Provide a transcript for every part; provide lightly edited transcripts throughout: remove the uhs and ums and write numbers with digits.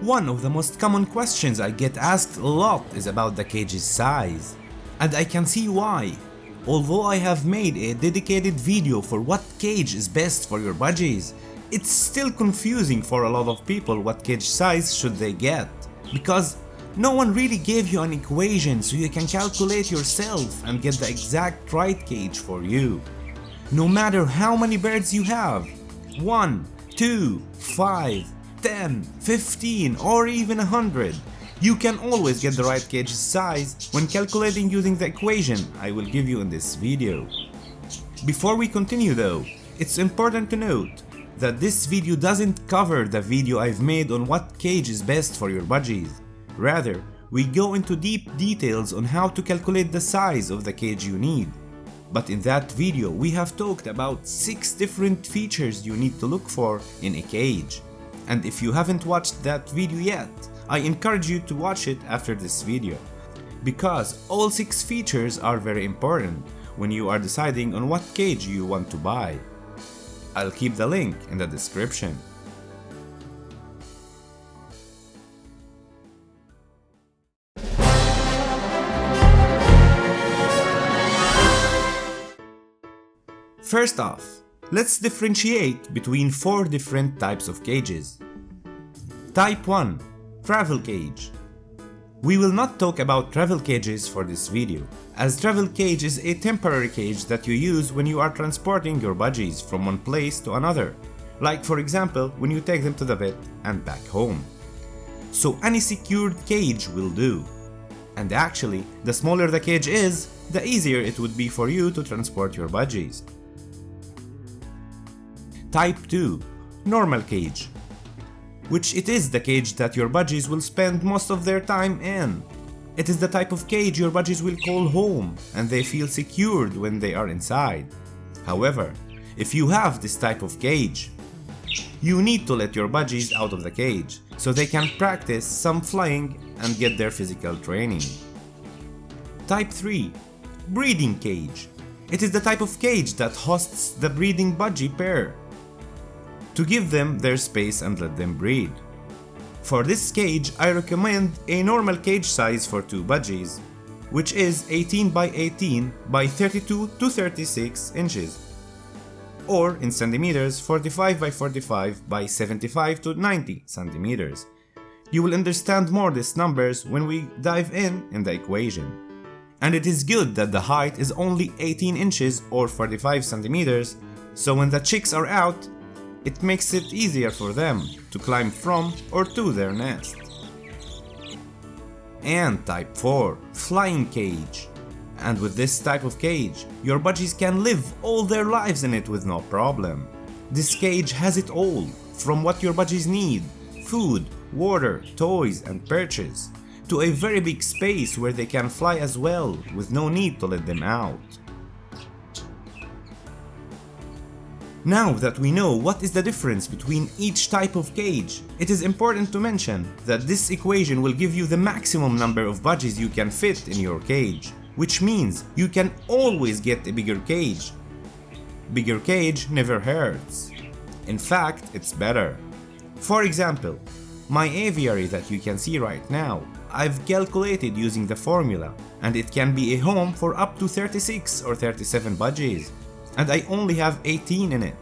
One of the most common questions I get asked a lot is about the cage's size. And I can see why. Although I have made a dedicated video for what cage is best for your budgies, it's still confusing for a lot of people what cage size should they get. Because no one really gave you an equation so you can calculate yourself and get the exact right cage for you. No matter how many birds you have, 1, 2, 5, 10, 15 or even 100, you can always get the right cage size when calculating using the equation I will give you in this video. Before we continue though, it's important to note that this video doesn't cover the video I've made on what cage is best for your budgies. Rather, we go into deep details on how to calculate the size of the cage you need. But in that video, we have talked about 6 different features you need to look for in a cage. And if you haven't watched that video yet, I encourage you to watch it after this video. Because all 6 features are very important when you are deciding on what cage you want to buy. I'll keep the link in the description. First off, let's differentiate between 4 different types of cages. Type 1. Travel cage. We will not talk about travel cages for this video, as travel cage is a temporary cage that you use when you are transporting your budgies from one place to another, like for example when you take them to the vet and back home. So any secured cage will do. And actually, the smaller the cage is, the easier it would be for you to transport your budgies. Type 2. Normal cage, which it is the cage that your budgies will spend most of their time in. It is the type of cage your budgies will call home and they feel secured when they are inside. However, if you have this type of cage, you need to let your budgies out of the cage so they can practice some flying and get their physical training. Type 3. Breeding cage. It is the type of cage that hosts the breeding budgie pair, to give them their space and let them breed. For this cage, I recommend a normal cage size for 2 budgies, which is 18 by 18 by 32 to 36 inches, or in centimeters 45 by 45 by 75 to 90 centimeters. You will understand more these numbers when we dive in the equation. And it is good that the height is only 18 inches or 45 centimeters, so when the chicks are out, it makes it easier for them to climb from or to their nest. And type 4. Flying cage. And with this type of cage, your budgies can live all their lives in it with no problem. This cage has it all, from what your budgies need: food, water, toys and perches, to a very big space where they can fly as well with no need to let them out. Now that we know what is the difference between each type of cage, it is important to mention that this equation will give you the maximum number of budgies you can fit in your cage, which means you can always get a bigger cage. Bigger cage never hurts. In fact, it's better. For example, my aviary that you can see right now, I've calculated using the formula, and it can be a home for up to 36 or 37 budgies. And I only have 18 in it,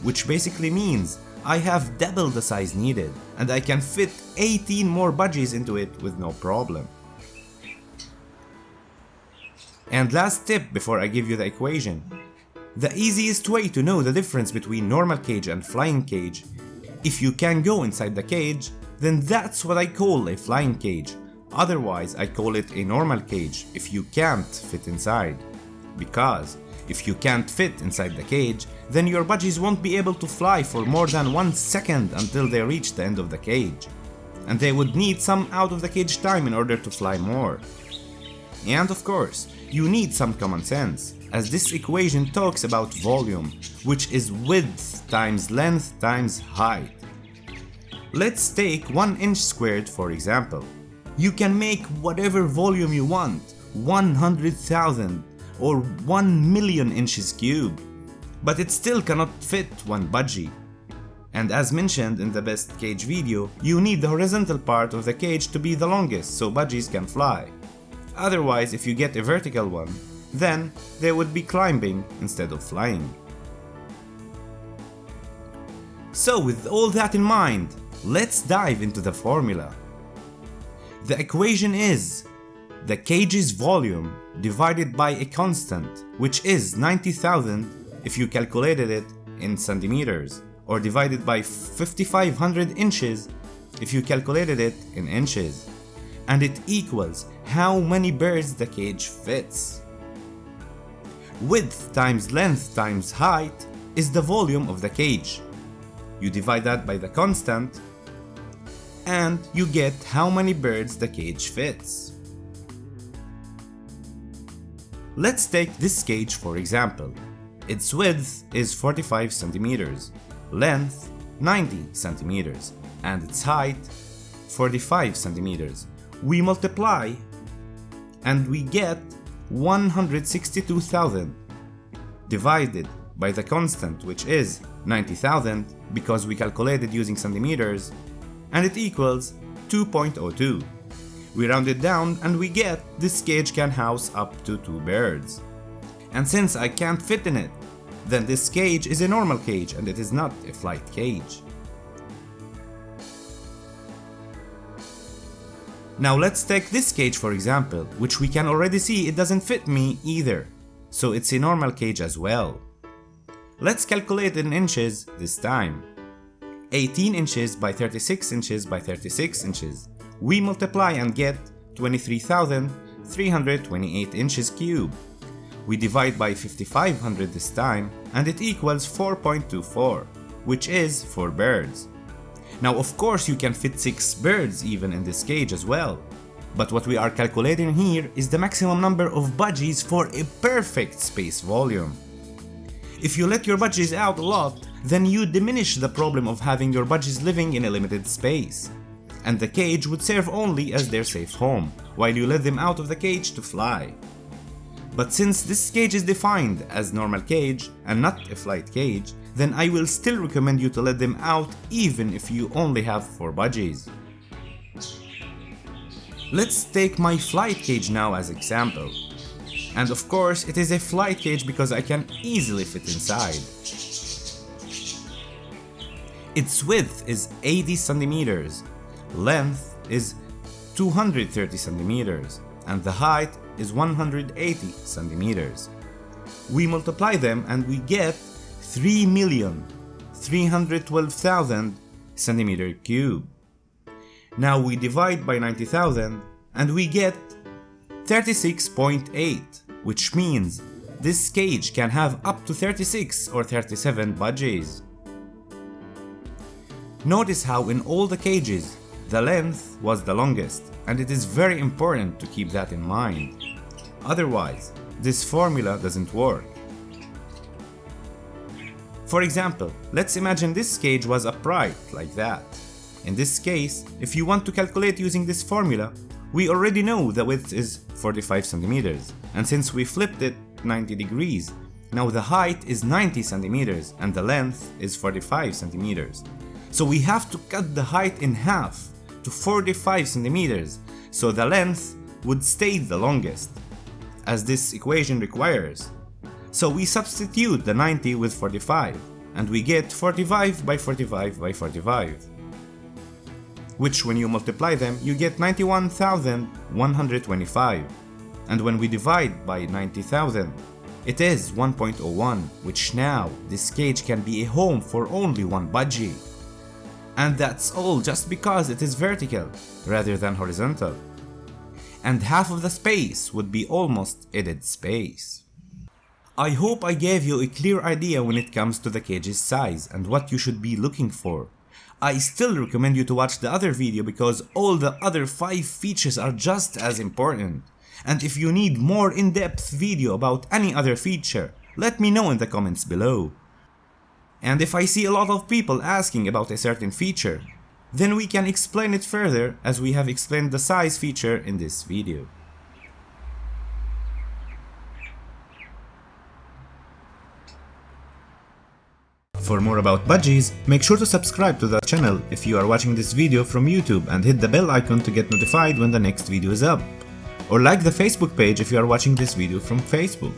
which basically means I have double the size needed and I can fit 18 more budgies into it with no problem. And last tip before I give you the equation: the easiest way to know the difference between normal cage and flying cage, if you can go inside the cage, then that's what I call a flying cage. Otherwise, I call it a normal cage if you can't fit inside. Because if you can't fit inside the cage, then your budgies won't be able to fly for more than 1 second until they reach the end of the cage. And they would need some out of the cage time in order to fly more. And of course, you need some common sense, as this equation talks about volume, which is width times length times height. Let's take 1 inch squared for example. You can make whatever volume you want, 100,000 or 1 million inches cubed, but it still cannot fit 1 budgie. And as mentioned in the best cage video, you need the horizontal part of the cage to be the longest so budgies can fly. Otherwise, if you get a vertical one, then they would be climbing instead of flying. So with all that in mind, let's dive into the formula. The equation is the cage's volume divided by a constant, which is 90,000 if you calculated it in centimeters, or divided by 5,500 inches if you calculated it in inches. And it equals how many birds the cage fits. Width times length times height is the volume of the cage. You divide that by the constant, and you get how many birds the cage fits. Let's take this cage for example. Its width is 45 centimeters, length 90 centimeters, and its height 45 centimeters. We multiply and we get 162,000 divided by the constant, which is 90,000 because we calculated using centimeters, and it equals 2.02. We round it down and we get this cage can house up to 2 birds. And since I can't fit in it, then this cage is a normal cage and it is not a flight cage. Now let's take this cage for example, which we can already see it doesn't fit me either, so it's a normal cage as well. Let's calculate in inches this time. 18 inches by 36 inches by 36 inches. We multiply and get 23,328 inches cubed. We divide by 5,500 this time and it equals 4.24, which is 4 birds. Now of course you can fit 6 birds even in this cage as well, but what we are calculating here is the maximum number of budgies for a perfect space volume. If you let your budgies out a lot, then you diminish the problem of having your budgies living in a limited space, and the cage would serve only as their safe home, while you let them out of the cage to fly. But since this cage is defined as normal cage and not a flight cage, then I will still recommend you to let them out even if you only have 4 budgies. Let's take my flight cage now as example. And of course it is a flight cage because I can easily fit inside. Its width is 80 centimeters, length is 230 centimeters, and the height is 180 centimeters. We multiply them and we get 3,312,000 centimeter cube. Now we divide by 90,000 and we get 36.8, which means this cage can have up to 36 or 37 budgies. Notice how in all the cages, the length was the longest, and it is very important to keep that in mind. Otherwise, this formula doesn't work. For example, let's imagine this cage was upright like that. In this case, if you want to calculate using this formula, we already know the width is 45 centimeters, and since we flipped it 90 degrees, now the height is 90 centimeters and the length is 45 centimeters. So we have to cut the height in half to 45 centimeters, so the length would stay the longest, as this equation requires. So we substitute the 90 with 45, and we get 45 by 45 by 45. Which when you multiply them, you get 91,125. And when we divide by 90,000, it is 1.01, which now this cage can be a home for only 1 budgie. And that's all just because it is vertical rather than horizontal. And half of the space would be almost a dead space. I hope I gave you a clear idea when it comes to the cage's size and what you should be looking for. I still recommend you to watch the other video because all the other 5 features are just as important. And if you need more in-depth video about any other feature, let me know in the comments below. And if I see a lot of people asking about a certain feature, then we can explain it further as we have explained the size feature in this video. For more about budgies, make sure to subscribe to the channel if you are watching this video from YouTube and hit the bell icon to get notified when the next video is up. Or like the Facebook page if you are watching this video from Facebook.